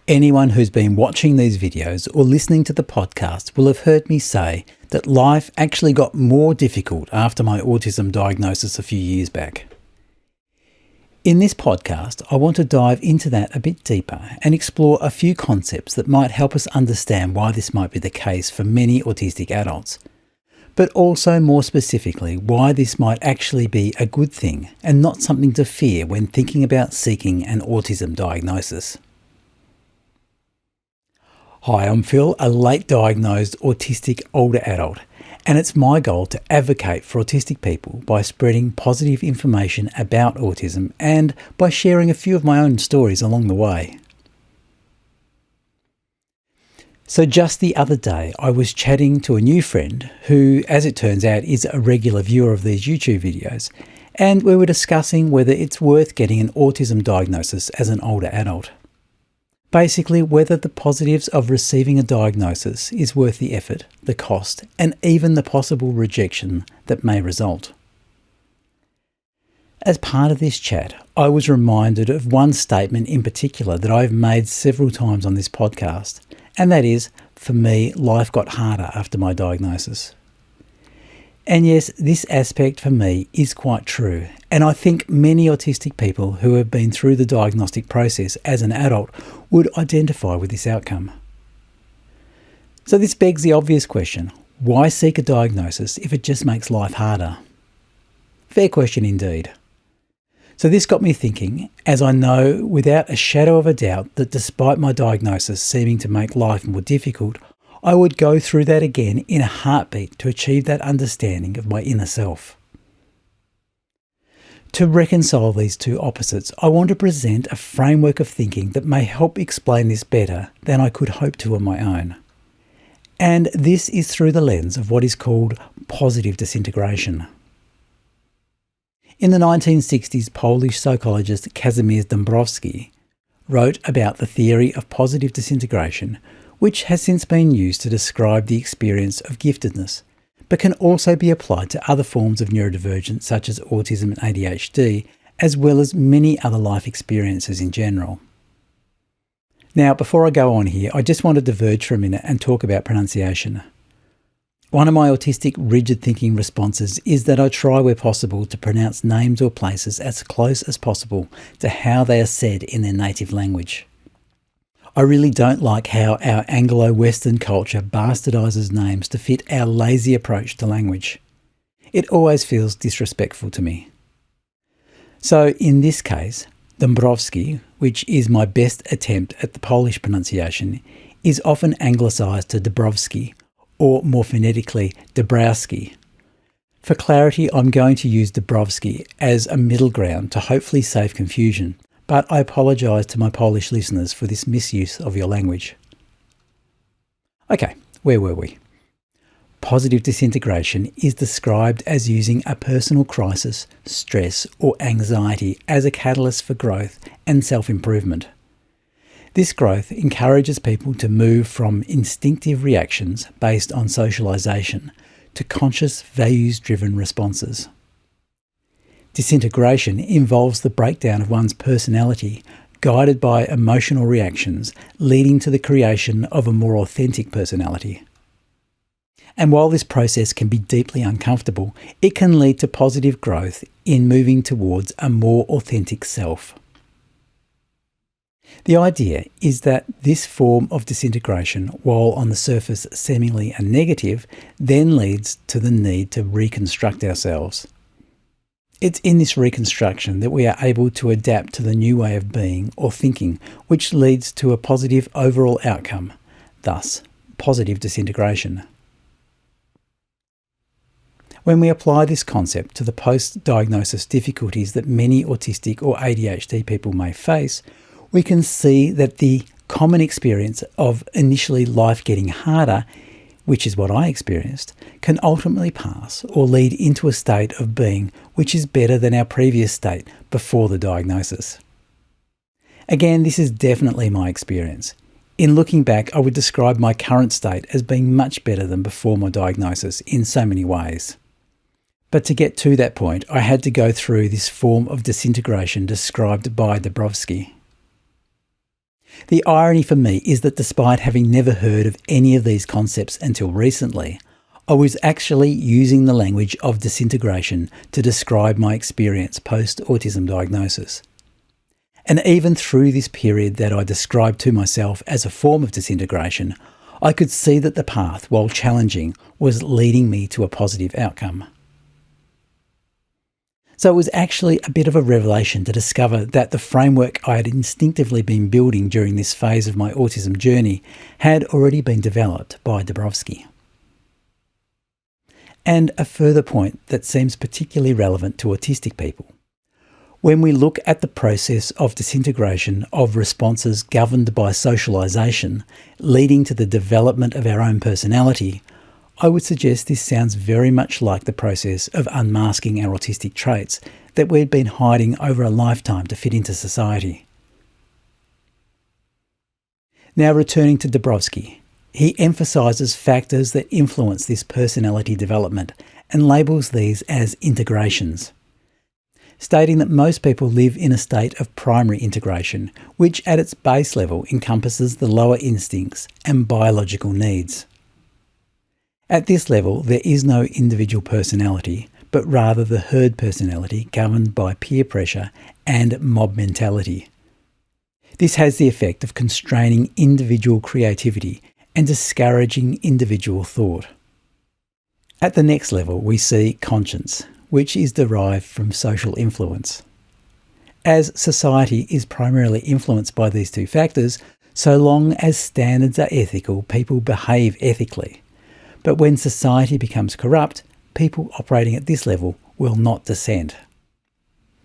Anyone who's been watching these videos or listening to the podcast will have heard me say that life actually got more difficult after my autism diagnosis a few years back. In this podcast, I want to dive into that a bit deeper and explore a few concepts that might help us understand why this might be the case for many autistic adults, but also more specifically why this might actually be a good thing and not something to fear when thinking about seeking an autism diagnosis. Hi, I'm Phil, a late diagnosed autistic older adult, and it's my goal to advocate for autistic people by spreading positive information about autism and by sharing a few of my own stories along the way. So just the other day, I was chatting to a new friend who, as it turns out, is a regular viewer of these YouTube videos, and we were discussing whether it's worth getting an autism diagnosis as an older adult. Basically, whether the positives of receiving a diagnosis is worth the effort, the cost, and even the possible rejection that may result. As part of this chat, I was reminded of one statement in particular that I've made several times on this podcast, and that is, for me, life got harder after my diagnosis. And yes, this aspect for me is quite true, and I think many autistic people who have been through the diagnostic process as an adult would identify with this outcome. So this begs the obvious question, why seek a diagnosis if it just makes life harder? Fair question indeed. So this got me thinking, as I know without a shadow of a doubt that despite my diagnosis seeming to make life more difficult, I would go through that again in a heartbeat to achieve that understanding of my inner self. To reconcile these two opposites, I want to present a framework of thinking that may help explain this better than I could hope to on my own. And this is through the lens of what is called positive disintegration. In the 1960s, Polish psychologist Kazimierz Dąbrowski wrote about the theory of positive disintegration, which has since been used to describe the experience of giftedness, but can also be applied to other forms of neurodivergence such as autism and ADHD, as well as many other life experiences in general. Now, before I go on here, I just want to diverge for a minute and talk about pronunciation. One of my autistic rigid thinking responses is that I try where possible to pronounce names or places as close as possible to how they are said in their native language. I really don't like how our Anglo-Western culture bastardizes names to fit our lazy approach to language. It always feels disrespectful to me. So in this case, Dąbrowski, which is my best attempt at the Polish pronunciation, is often anglicised to Dabrowski, or more phonetically, Dabrowski. For clarity, I'm going to use Dabrowski as a middle ground to hopefully save confusion, but I apologise to my Polish listeners for this misuse of your language. Okay, where were we? Positive disintegration is described as using a personal crisis, stress, or anxiety as a catalyst for growth and self-improvement. This growth encourages people to move from instinctive reactions based on socialisation to conscious, values-driven responses. Disintegration involves the breakdown of one's personality, guided by emotional reactions, leading to the creation of a more authentic personality. And while this process can be deeply uncomfortable, it can lead to positive growth in moving towards a more authentic self. The idea is that this form of disintegration, while on the surface seemingly a negative, then leads to the need to reconstruct ourselves. It's in this reconstruction that we are able to adapt to the new way of being or thinking, which leads to a positive overall outcome, thus positive disintegration. When we apply this concept to the post-diagnosis difficulties that many autistic or ADHD people may face, we can see that the common experience of initially life getting harder, which is what I experienced, can ultimately pass or lead into a state of being which is better than our previous state before the diagnosis. Again, this is definitely my experience. In looking back, I would describe my current state as being much better than before my diagnosis in so many ways. But to get to that point, I had to go through this form of disintegration described by Dabrowski. The irony for me is that despite having never heard of any of these concepts until recently, I was actually using the language of disintegration to describe my experience post-autism diagnosis. And even through this period that I described to myself as a form of disintegration, I could see that the path, while challenging, was leading me to a positive outcome. So it was actually a bit of a revelation to discover that the framework I had instinctively been building during this phase of my autism journey had already been developed by Dabrowski. And a further point that seems particularly relevant to autistic people. When we look at the process of disintegration of responses governed by socialisation, leading to the development of our own personality, I would suggest this sounds very much like the process of unmasking our autistic traits that we'd been hiding over a lifetime to fit into society. Now returning to Dabrowski, he emphasises factors that influence this personality development and labels these as integrations, stating that most people live in a state of primary integration, which at its base level encompasses the lower instincts and biological needs. At this level, there is no individual personality, but rather the herd personality governed by peer pressure and mob mentality. This has the effect of constraining individual creativity and discouraging individual thought. At the next level, we see conscience, which is derived from social influence. As society is primarily influenced by these two factors, so long as standards are ethical, people behave ethically. But when society becomes corrupt, people operating at this level will not dissent.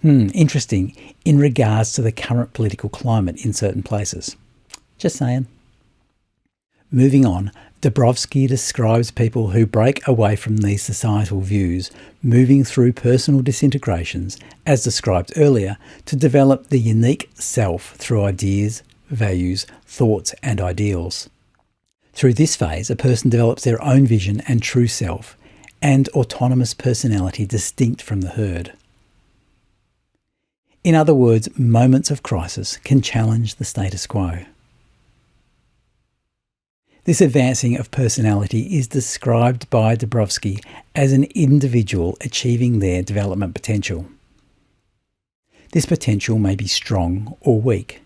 Interesting in regards to the current political climate in certain places. Just saying. Moving on, Dabrowski describes people who break away from these societal views, moving through personal disintegrations, as described earlier, to develop the unique self through ideas, values, thoughts, and ideals. Through this phase, a person develops their own vision and true self, and autonomous personality distinct from the herd. In other words, moments of crisis can challenge the status quo. This advancing of personality is described by Dabrowski as an individual achieving their development potential. This potential may be strong or weak.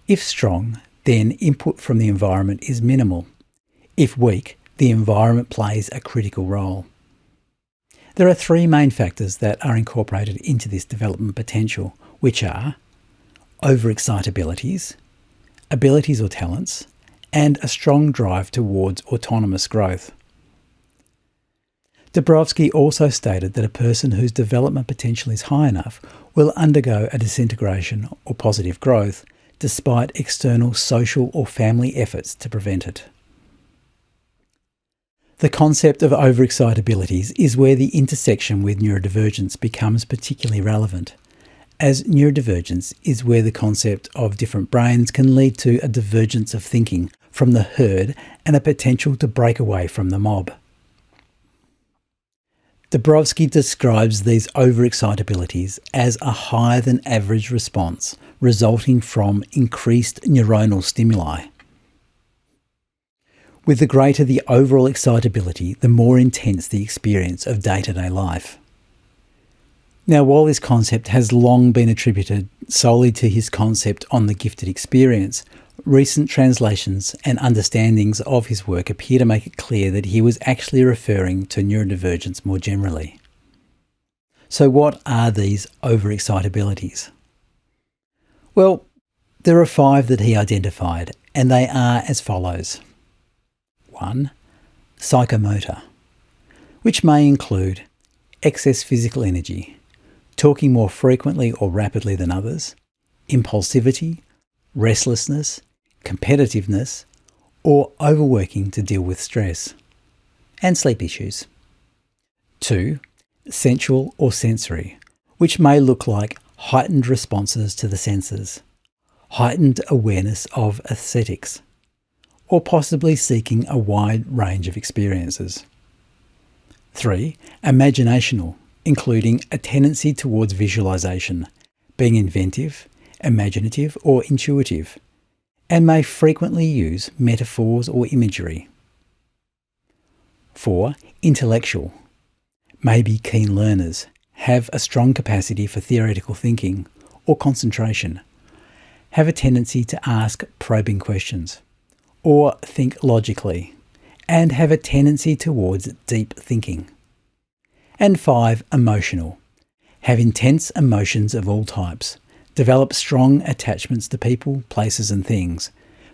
If strong, then input from the environment is minimal. If weak, the environment plays a critical role. There are three main factors that are incorporated into this development potential, which are overexcitabilities, abilities or talents, and a strong drive towards autonomous growth. Dabrowski also stated that a person whose development potential is high enough will undergo a disintegration or positive growth despite external social or family efforts to prevent it. The concept of overexcitabilities is where the intersection with neurodivergence becomes particularly relevant, as neurodivergence is where the concept of different brains can lead to a divergence of thinking from the herd and a potential to break away from the mob. Dabrowski describes these overexcitabilities as a higher than average response resulting from increased neuronal stimuli. With the greater the overall excitability, the more intense the experience of day-to-day life. Now, while this concept has long been attributed solely to his concept on the gifted experience, recent translations and understandings of his work appear to make it clear that he was actually referring to neurodivergence more generally. So what are these overexcitabilities? Well, there are 5 that he identified, and they are as follows. 1. Psychomotor, which may include excess physical energy, talking more frequently or rapidly than others, impulsivity, restlessness, competitiveness, or overworking to deal with stress, and sleep issues. 2. Sensual or sensory, which may look like heightened responses to the senses, heightened awareness of aesthetics, or possibly seeking a wide range of experiences. 3. Imaginational, including a tendency towards visualization, being inventive, imaginative or intuitive, and may frequently use metaphors or imagery. 4. Intellectual. May be keen learners, have a strong capacity for theoretical thinking or concentration, have a tendency to ask probing questions, or think logically, and have a tendency towards deep thinking. And 5. Emotional. Have intense emotions of all types, develop strong attachments to people, places and things,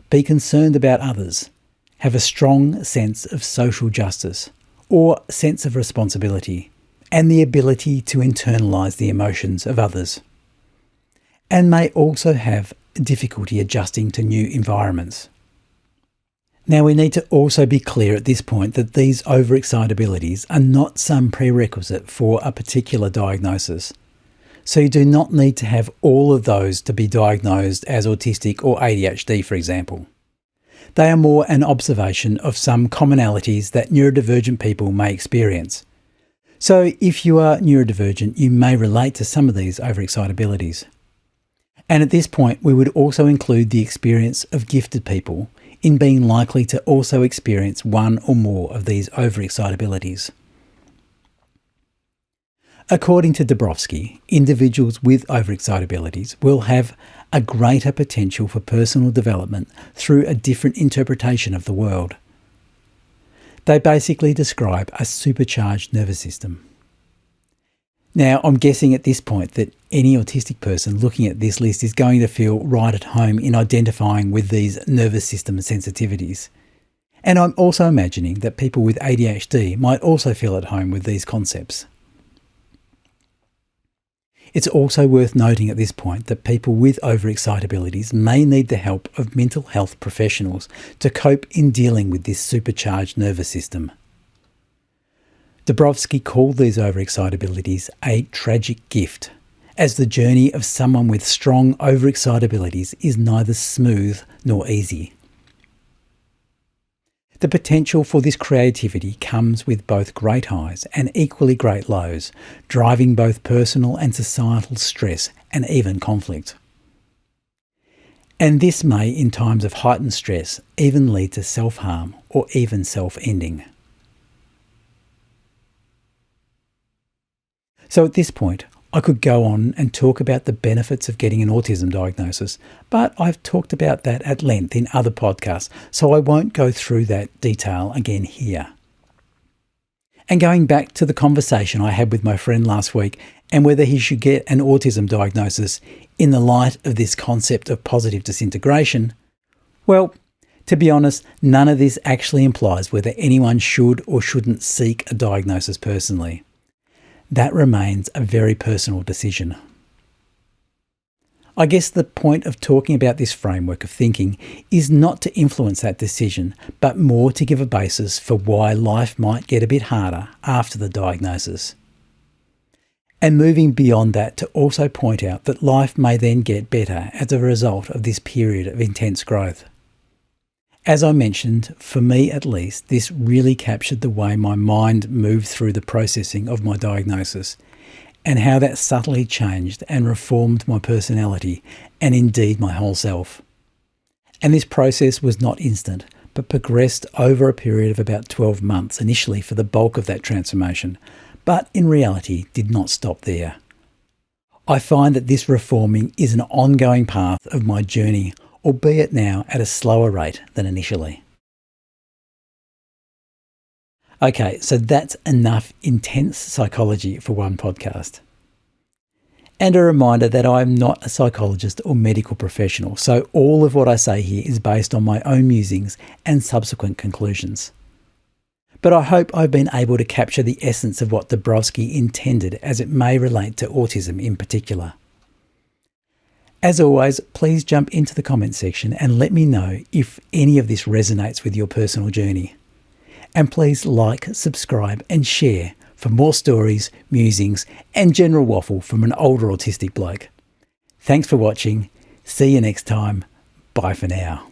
be concerned about others, have a strong sense of social justice or sense of responsibility, and the ability to internalise the emotions of others, and may also have difficulty adjusting to new environments. Now, we need to also be clear at this point that these overexcitabilities are not some prerequisite for a particular diagnosis. So you do not need to have all of those to be diagnosed as autistic or ADHD, for example. They are more an observation of some commonalities that neurodivergent people may experience. So if you are neurodivergent, you may relate to some of these overexcitabilities. And at this point, we would also include the experience of gifted people in being likely to also experience one or more of these overexcitabilities. According to Dabrowski, individuals with overexcitabilities will have a greater potential for personal development through a different interpretation of the world. They basically describe a supercharged nervous system. Now, I'm guessing at this point that any autistic person looking at this list is going to feel right at home in identifying with these nervous system sensitivities. And I'm also imagining that people with ADHD might also feel at home with these concepts. It's also worth noting at this point that people with overexcitabilities may need the help of mental health professionals to cope in dealing with this supercharged nervous system. Dabrowski called these overexcitabilities a tragic gift, as the journey of someone with strong overexcitabilities is neither smooth nor easy. The potential for this creativity comes with both great highs and equally great lows, driving both personal and societal stress and even conflict. And this may, in times of heightened stress, even lead to self-harm or even self-ending. So at this point, I could go on and talk about the benefits of getting an autism diagnosis, but I've talked about that at length in other podcasts, so I won't go through that detail again here. And going back to the conversation I had with my friend last week and whether he should get an autism diagnosis in the light of this concept of positive disintegration, well, to be honest, none of this actually implies whether anyone should or shouldn't seek a diagnosis personally. That remains a very personal decision. I guess the point of talking about this framework of thinking is not to influence that decision, but more to give a basis for why life might get a bit harder after the diagnosis. And moving beyond that, to also point out that life may then get better as a result of this period of intense growth. As I mentioned, for me at least, this really captured the way my mind moved through the processing of my diagnosis and how that subtly changed and reformed my personality and indeed my whole self. And this process was not instant, but progressed over a period of about 12 months initially for the bulk of that transformation, but in reality did not stop there. I find that this reforming is an ongoing path of my journey, albeit now at a slower rate than initially. Okay, so that's enough intense psychology for one podcast. And a reminder that I'm not a psychologist or medical professional, so all of what I say here is based on my own musings and subsequent conclusions. But I hope I've been able to capture the essence of what Dabrowski intended as it may relate to autism in particular. As always, please jump into the comments section and let me know if any of this resonates with your personal journey. And please like, subscribe and share for more stories, musings and general waffle from an older autistic bloke. Thanks for watching. See you next time. Bye for now.